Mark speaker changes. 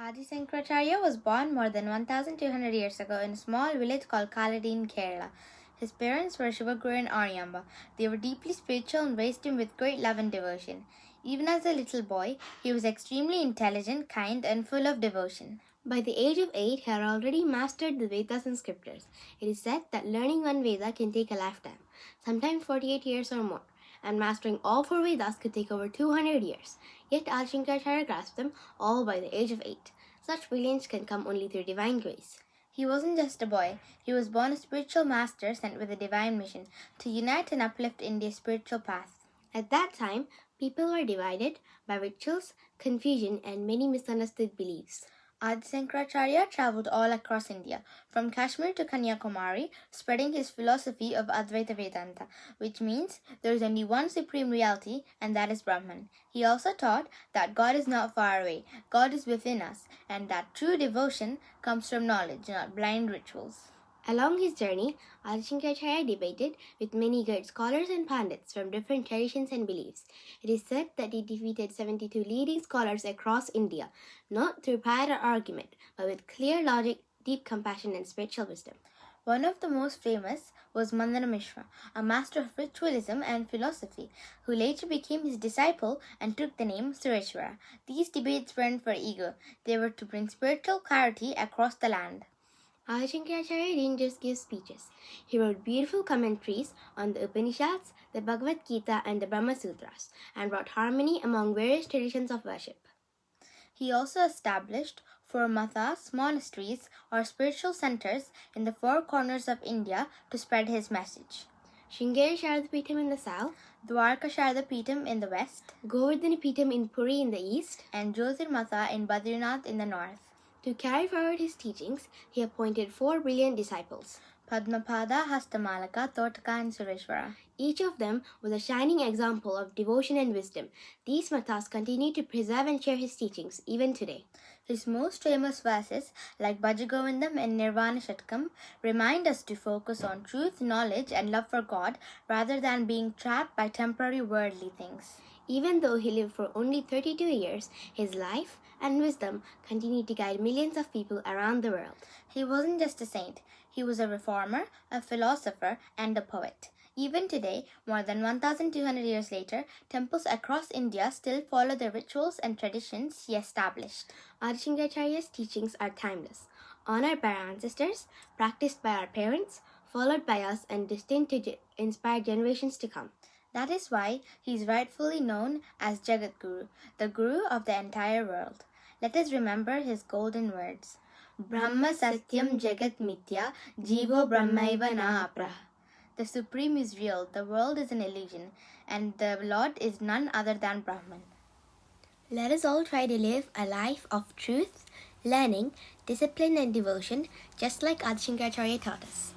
Speaker 1: Adi Shankaracharya was born more than 1200 years ago in a small village called Kaladi in Kerala. His parents were Shivaguru and Aryamba. They were deeply spiritual and raised him with great love and devotion. Even as a little boy, he was extremely intelligent, kind, and full of devotion.
Speaker 2: By the age of 8, he had already mastered the Vedas and scriptures. It is said that learning one Veda can take a lifetime, sometimes 48 years or more, and mastering all 4 Vedas could take over 200 years. Yet Adi Shankaracharya grasped them all by the age of 8. Such brilliance can come only through divine grace.
Speaker 1: He wasn't just a boy. He was born a spiritual master sent with a divine mission to unite and uplift India's spiritual path.
Speaker 2: At that time, people were divided by rituals, confusion, and many misunderstood beliefs.
Speaker 1: Adi Shankaracharya travelled all across India, from Kashmir to Kanyakumari, spreading his philosophy of Advaita Vedanta, which means there is only one supreme reality, and that is Brahman. He also taught that God is not far away, God is within us, and that true devotion comes from knowledge, not blind rituals.
Speaker 2: Along his journey, Adi Shankaracharya debated with many great scholars and pandits from different traditions and beliefs. It is said that he defeated 72 leading scholars across India, not through pride or argument, but with clear logic, deep compassion, and spiritual wisdom.
Speaker 1: One of the most famous was Mandana Mishra, a master of ritualism and philosophy, who later became his disciple and took the name Sureshwara. These debates weren't for ego, they were to bring spiritual clarity across the land.
Speaker 2: Adi Shankaracharya didn't just give speeches. He wrote beautiful commentaries on the Upanishads, the Bhagavad Gita, and the Brahma Sutras, and brought harmony among various traditions of worship.
Speaker 1: He also established 4 mathas, monasteries, or spiritual centers in the 4 corners of India to spread his message.
Speaker 2: Sringeri Sharadapeetham in the south,
Speaker 1: Dwarka Sharadapeetham in the west,
Speaker 2: Govardhanapeetham in Puri in the east,
Speaker 1: and Jyotirmatha in Badrinath in the north.
Speaker 2: To carry forward his teachings, he appointed 4 brilliant disciples,
Speaker 1: Padmapada, Hastamalaka, Totaka, and Sureshwara.
Speaker 2: Each of them was a shining example of devotion and wisdom. These mathas continue to preserve and share his teachings even today.
Speaker 1: His most famous verses, like Bhajagovindam and Nirvana Shatkam, remind us to focus on truth, knowledge, and love for God rather than being trapped by temporary worldly things.
Speaker 2: Even though he lived for only 32 years, his life and wisdom continue to guide millions of people around the world.
Speaker 1: He wasn't just a saint. He was a reformer, a philosopher, and a poet. Even today, more than 1200 years later, temples across India still follow the rituals and traditions he established.
Speaker 2: Adi Shankaracharya's teachings are timeless, honored by our ancestors, practiced by our parents, followed by us, and destined to inspire generations to come.
Speaker 1: That is why he is rightfully known as Jagat Guru, the Guru of the entire world. Let us remember his golden words. Brahma Satyam Jagat Mithya, Jivo Brahmaiva Na Apra. The Supreme is real, the world is an illusion, and the Lord is none other than Brahman.
Speaker 2: Let us all try to live a life of truth, learning, discipline, and devotion, just like Adi Shankaracharya taught us.